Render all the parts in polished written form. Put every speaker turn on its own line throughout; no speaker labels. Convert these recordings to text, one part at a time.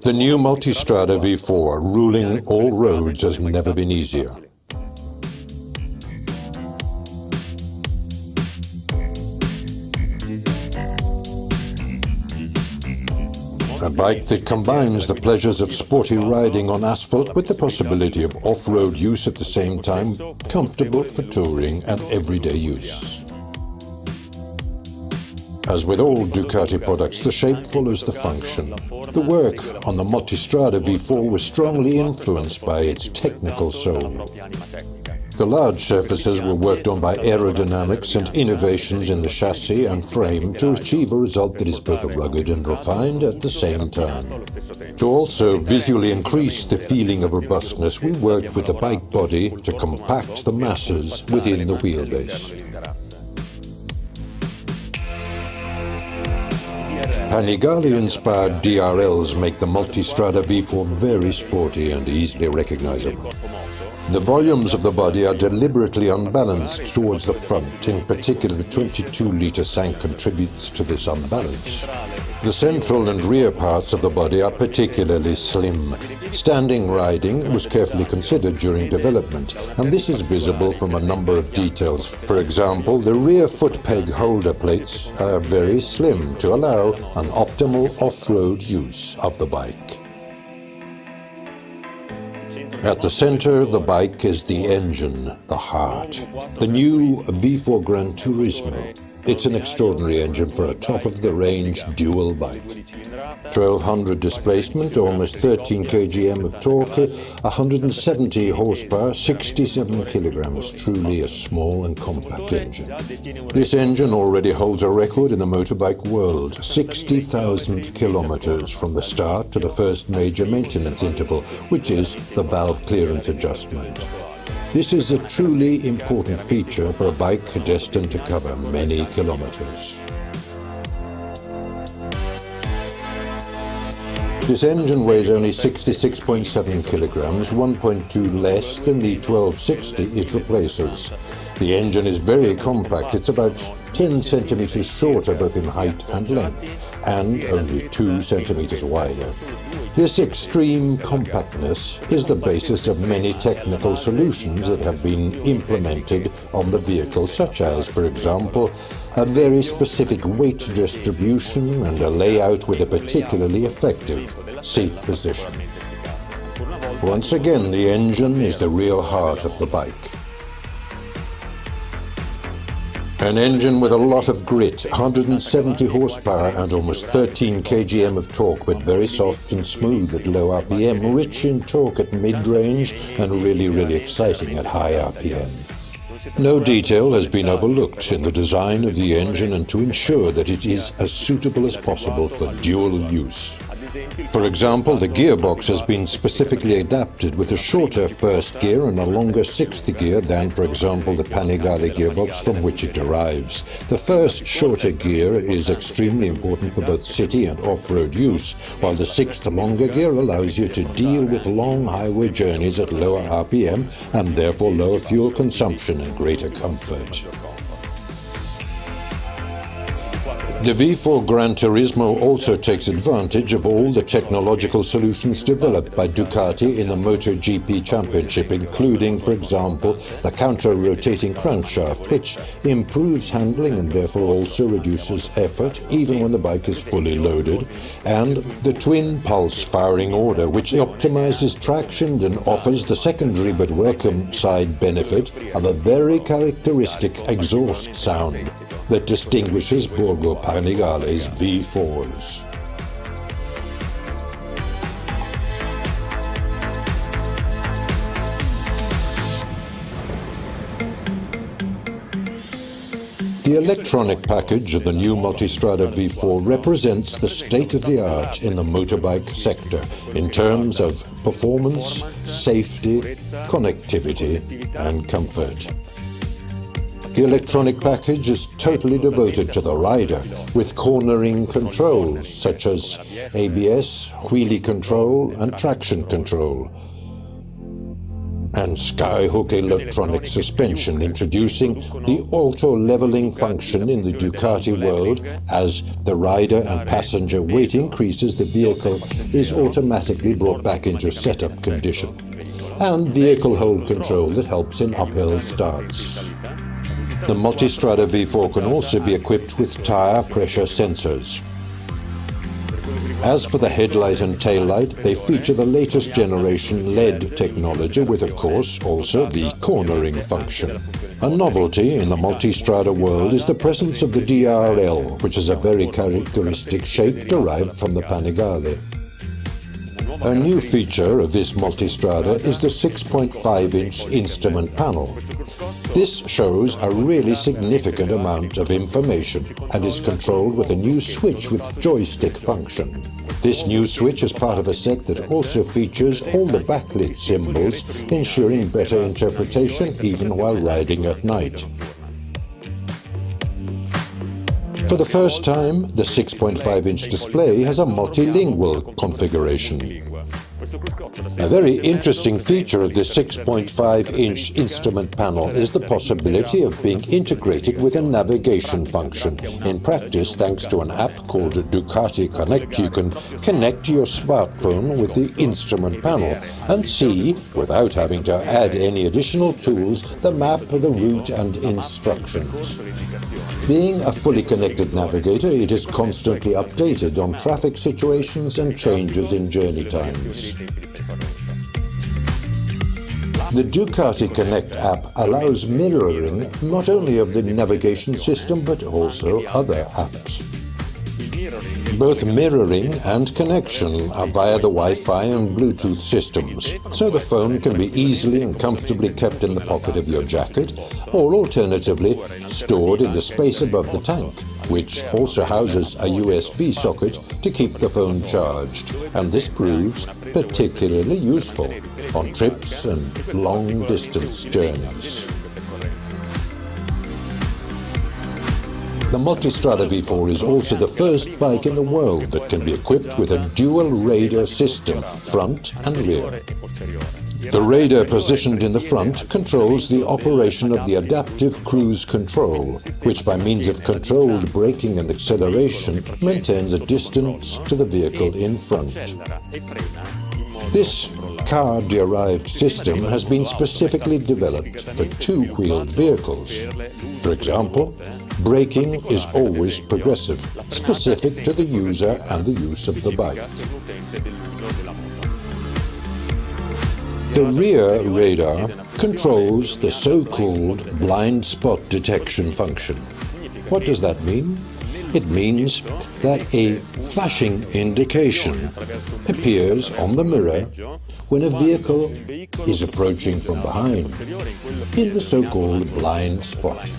The new Multistrada V4, ruling all roads, has never been easier. A bike that combines the pleasures of sporty riding on asphalt with the possibility of off-road use at the same time, comfortable for touring and everyday use. As with all Ducati products, the shape follows the function. The work on the Multistrada V4 was strongly influenced by its technical soul. The large surfaces were worked on by aerodynamics and innovations in the chassis and frame to achieve a result that is both rugged and refined at the same time. To also visually increase the feeling of robustness, we worked with the bike body to compact the masses within the wheelbase. Panigale-inspired DRLs make the Multistrada V4 very sporty and easily recognizable. The volumes of the body are deliberately unbalanced towards the front. In particular, the 22-litre tank contributes to this unbalance. The central and rear parts of the body are particularly slim. Standing riding was carefully considered during development, and this is visible from a number of details. For example, the rear foot peg holder plates are very slim to allow an optimal off-road use of the bike. At the center of the bike is the engine, the heart. The new V4 Granturismo. It's an extraordinary engine for a top-of-the-range dual bike. 1200 displacement, almost 13 kgm of torque, 170 horsepower, 67 kilograms. Truly a small and compact engine. This engine already holds a record in the motorbike world, 60,000 kilometers from the start to the first major maintenance interval, which is the valve clearance adjustment. This is a truly important feature for a bike destined to cover many kilometers. This engine weighs only 66.7 kilograms, 1.2 less than the 1260 it replaces. The engine is very compact. It's about 10 centimeters shorter both in height and length, and only 2 centimeters wider. This extreme compactness is the basis of many technical solutions that have been implemented on the vehicle, such as, for example, a very specific weight distribution and a layout with a particularly effective seat position. Once again, the engine is the real heart of the bike. An engine with a lot of grit, 170 horsepower and almost 13 kgm of torque, but very soft and smooth at low RPM, rich in torque at mid-range and really exciting at high RPM. No detail has been overlooked in the design of the engine and to ensure that it is as suitable as possible for dual use. For example, the gearbox has been specifically adapted with a shorter first gear and a longer sixth gear than, for example, the Panigale gearbox from which it derives. The first shorter gear is extremely important for both city and off-road use, while the sixth longer gear allows you to deal with long highway journeys at lower RPM and therefore lower fuel consumption and greater comfort. The V4 Granturismo also takes advantage of all the technological solutions developed by Ducati in the MotoGP Championship, including, for example, the counter-rotating crankshaft, which improves handling and therefore also reduces effort, even when the bike is fully loaded, and the twin-pulse firing order, which optimizes traction and offers the secondary but welcome side benefit of a very characteristic exhaust sound that distinguishes Borgo Panigale's V4s. The electronic package of the new Multistrada V4 represents the state-of-the-art in the motorbike sector in terms of performance, safety, connectivity, and comfort. The electronic package is totally devoted to the rider, with cornering controls such as ABS, wheelie control and traction control. and skyhook electronic suspension, introducing the auto-leveling function in the Ducati world. As the rider and passenger weight increases, the vehicle is automatically brought back into setup condition, and vehicle hold control that helps in uphill starts. The Multistrada V4 can also be equipped with tire pressure sensors. As for the headlight and taillight, they feature the latest generation LED technology with, of course, also the cornering function. A novelty in the Multistrada world is the presence of the DRL, which is a very characteristic shape derived from the Panigale. A new feature of this Multistrada is the 6.5-inch instrument panel. This shows a really significant amount of information and is controlled with a new switch with joystick function. This new switch is part of a set that also features all the backlit symbols, ensuring better interpretation even while riding at night. For the first time, the 6.5-inch display has a multilingual configuration. A very interesting feature of the 6.5-inch instrument panel is the possibility of being integrated with a navigation function. In practice, thanks to an app called Ducati Connect, you can connect your smartphone with the instrument panel and see, without having to add any additional tools, the map, the route and instructions. Being a fully connected navigator, it is constantly updated on traffic situations and changes in journey times. The Ducati Connect app allows mirroring not only of the navigation system but also other apps. Both mirroring and connection are via the Wi-Fi and Bluetooth systems, so the phone can be easily and comfortably kept in the pocket of your jacket, or alternatively stored in the space above the tank, which also houses a USB socket to keep the phone charged, and this proves particularly useful on trips and long-distance journeys. The Multistrada V4 is also the first bike in the world that can be equipped with a dual radar system, front and rear. The radar positioned in the front controls the operation of the adaptive cruise control, which by means of controlled braking and acceleration maintains a distance to the vehicle in front. This car-derived system has been specifically developed for two-wheeled vehicles. For example, braking is always progressive, specific to the user and the use of the bike. The rear radar controls the so-called blind spot detection function. What does that mean? It means that a flashing indication appears on the mirror when a vehicle is approaching from behind, in the so-called blind spot.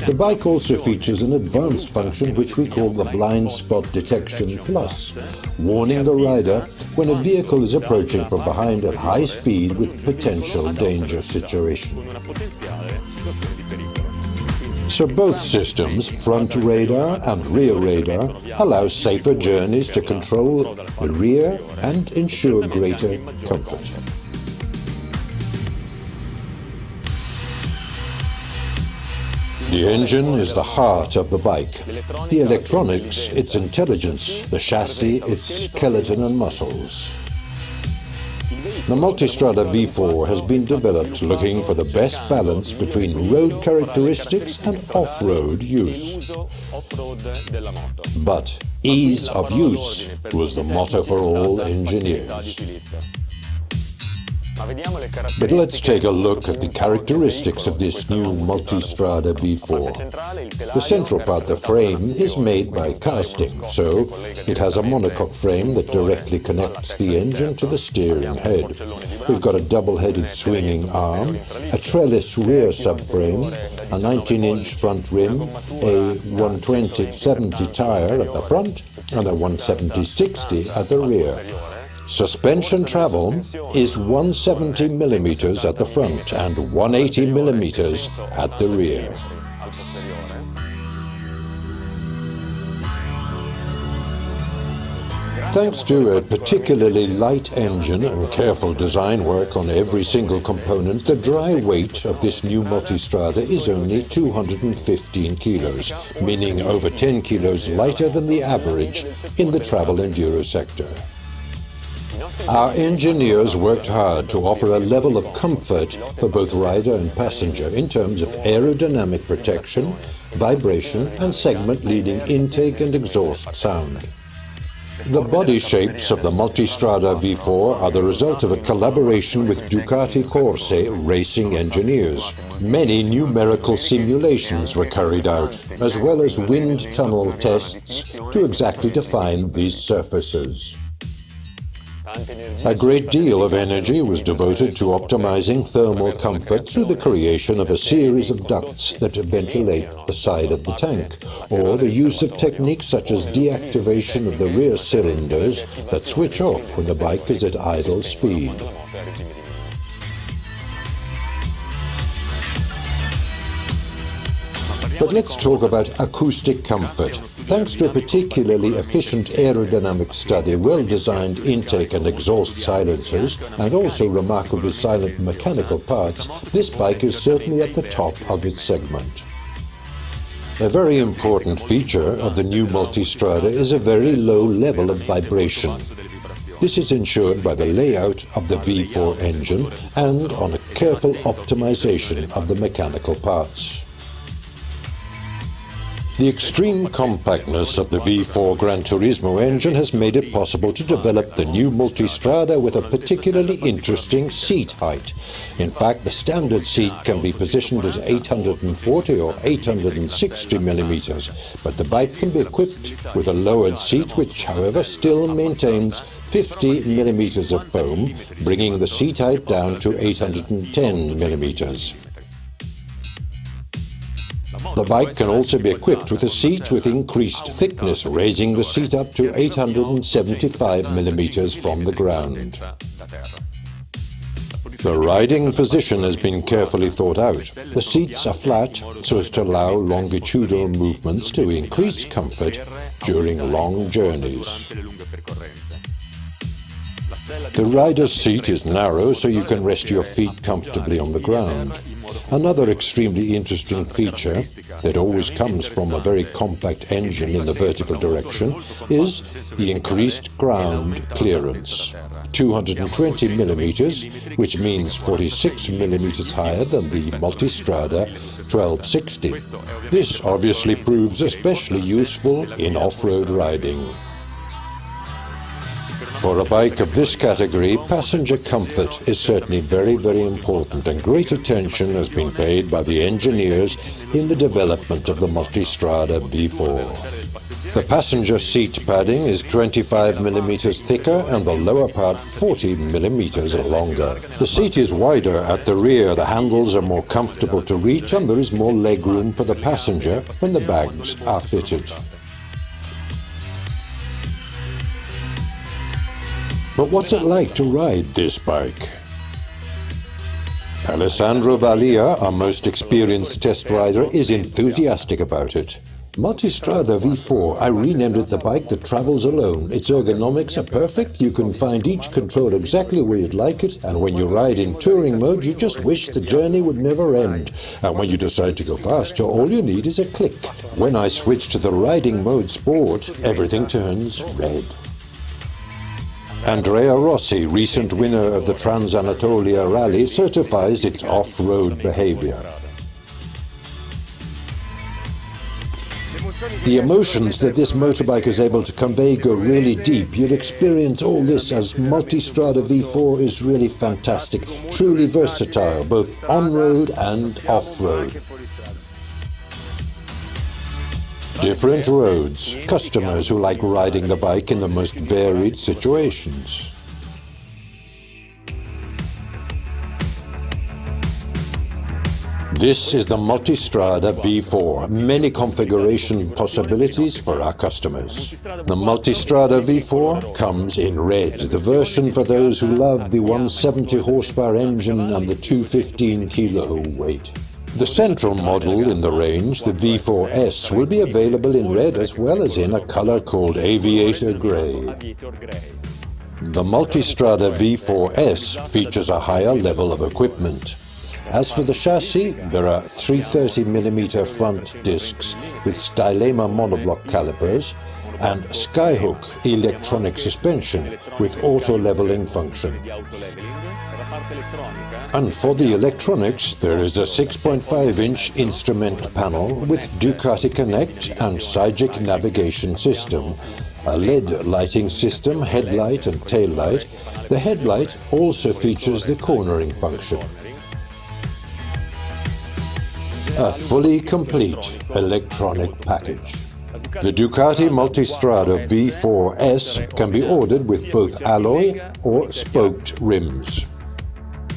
The bike also features an advanced function which we call the Blind Spot Detection Plus, warning the rider when a vehicle is approaching from behind at high speed with potential danger situation. So both systems, front radar and rear radar, allow safer journeys to control the rear and ensure greater comfort. The engine is the heart of the bike, the electronics its intelligence, the chassis its skeleton and muscles. The Multistrada V4 has been developed looking for the best balance between road characteristics and off-road use. But ease of use was the motto for all engineers. But let's take a look at the characteristics of this new Multistrada V4. The central part, the frame, is made by casting, so it has a monocoque frame that directly connects the engine to the steering head. We've got a double-headed swinging arm, a trellis rear subframe, a 19-inch front rim, a 120/70 Tyre at the front, and a 170/60 at the rear. Suspension travel is 170 mm at the front and 180 mm at the rear. Thanks to a particularly light engine and careful design work on every single component, the dry weight of this new Multistrada is only 215 kilos, meaning over 10 kilos lighter than the average in the travel enduro sector. Our engineers worked hard to offer a level of comfort for both rider and passenger in terms of aerodynamic protection, vibration and segment-leading intake and exhaust sound. The body shapes of the Multistrada V4 are the result of a collaboration with Ducati Corse racing engineers. Many numerical simulations were carried out, as well as wind tunnel tests to exactly define these surfaces. A great deal of energy was devoted to optimizing thermal comfort through the creation of a series of ducts that ventilate the side of the tank, or the use of techniques such as deactivation of the rear cylinders that switch off when the bike is at idle speed. But let's talk about acoustic comfort. Thanks to a particularly efficient aerodynamic study, well-designed intake and exhaust silencers, and also remarkably silent mechanical parts, this bike is certainly at the top of its segment. A very important feature of the new Multistrada is a very low level of vibration. This is ensured by the layout of the V4 engine and on a careful optimization of the mechanical parts. The extreme compactness of the V4 Granturismo engine has made it possible to develop the new Multistrada with a particularly interesting seat height. In fact, the standard seat can be positioned as 840 or 860 millimeters, but the bike can be equipped with a lowered seat which, however, still maintains 50 millimeters of foam, bringing the seat height down to 810 millimeters. The bike can also be equipped with a seat with increased thickness, raising the seat up to 875 millimeters from the ground. The riding position has been carefully thought out. The seats are flat so as to allow longitudinal movements to increase comfort during long journeys. The rider's seat is narrow so you can rest your feet comfortably on the ground. Another extremely interesting feature that always comes from a very compact engine in the vertical direction is the increased ground clearance. 220 millimeters, which means 46 millimeters higher than the Multistrada 1260. This obviously proves especially useful in off-road riding. For a bike of this category, passenger comfort is certainly very, very important, and great attention has been paid by the engineers in the development of the Multistrada V4. The passenger seat padding is 25 millimeters thicker and the lower part 40 millimeters longer. The seat is wider at the rear, the handles are more comfortable to reach, and there is more legroom for the passenger when the bags are fitted. But what's it like to ride this bike? Alessandro Valia, our most experienced test rider, is enthusiastic about it. Multistrada V4, I renamed it the bike that travels alone. Its ergonomics are perfect, you can find each control exactly where you'd like it, and when you ride in touring mode, you just wish the journey would never end. And when you decide to go faster, all you need is a click. When I switch to the riding mode Sport, everything turns red. Andrea Rossi, recent winner of the Trans-Anatolia Rally, certifies its off-road behavior. The emotions that this motorbike is able to convey go really deep. You'll experience all this as Multistrada V4 is really fantastic, truly versatile, both on-road and off-road. Different roads, customers who like riding the bike in the most varied situations. This is the Multistrada V4, many configuration possibilities for our customers. The Multistrada V4 comes in red, the version for those who love the 170 horsepower engine and the 215 kilo weight. The central model in the range, the V4S, will be available in red as well as in a color called Aviator Grey. The Multistrada V4S features a higher level of equipment. As for the chassis, there are 330mm front discs with Stylema monoblock calipers and Skyhook electronic suspension with auto-leveling function. And for the electronics, there is a 6.5-inch instrument panel with Ducati Connect and Cygic navigation system, a LED lighting system, headlight and tail light. The headlight also features the cornering function. A fully complete electronic package. The Ducati Multistrada V4S can be ordered with both alloy or spoked rims.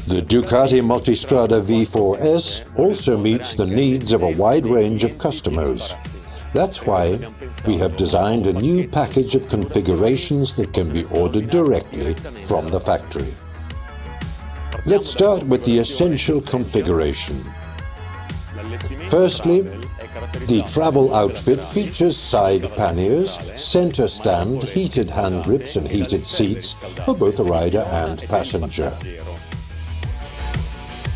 The Ducati Multistrada V4S also meets the needs of a wide range of customers. That's why we have designed a new package of configurations that can be ordered directly from the factory. Let's start with the essential configuration. Firstly, the travel outfit features side panniers, center stand, heated hand grips and heated seats for both the rider and passenger.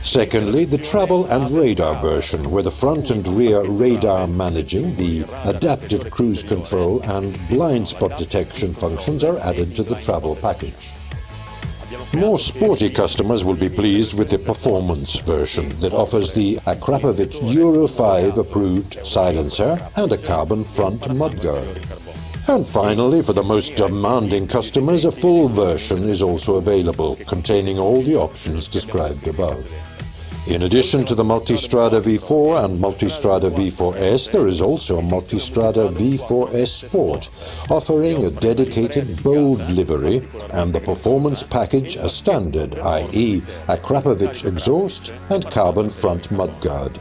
Secondly, the travel and radar version, where the front and rear radar managing, the adaptive cruise control and blind spot detection functions are added to the travel package. More sporty customers will be pleased with the performance version that offers the Akrapovic Euro 5 approved silencer and a carbon front mudguard. And finally, for the most demanding customers, a full version is also available, containing all the options described above. In addition to the Multistrada V4 and Multistrada V4S, there is also a Multistrada V4S Sport, offering a dedicated bold livery and the performance package as standard, i.e. Akrapovic exhaust and carbon front mudguard.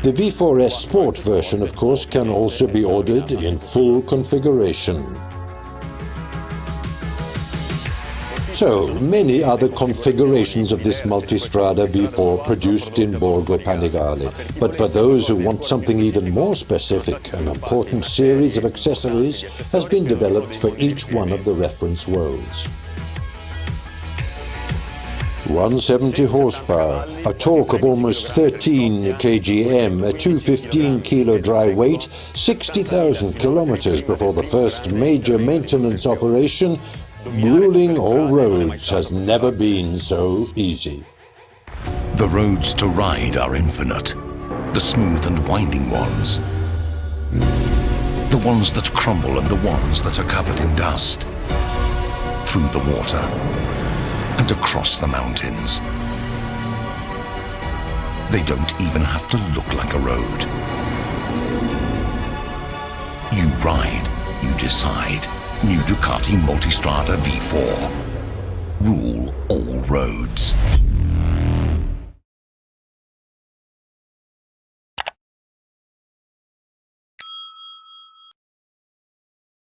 The V4S Sport version, of course, can also be ordered in full configuration. So, many other configurations of this Multistrada V4 produced in Borgo Panigale. But for those who want something even more specific, an important series of accessories has been developed for each one of the reference worlds. 170 horsepower, a torque of almost 13 kgm, a 215 kilo dry weight, 60,000 kilometers before the first major maintenance operation. Ruling all roads has never been so easy.
The roads to ride are infinite. The smooth and winding ones. The ones that crumble and the ones that are covered in dust. Through the water and across the mountains. They don't even have to look like a road. You ride, you decide. New Ducati Multistrada V4. Rule all roads.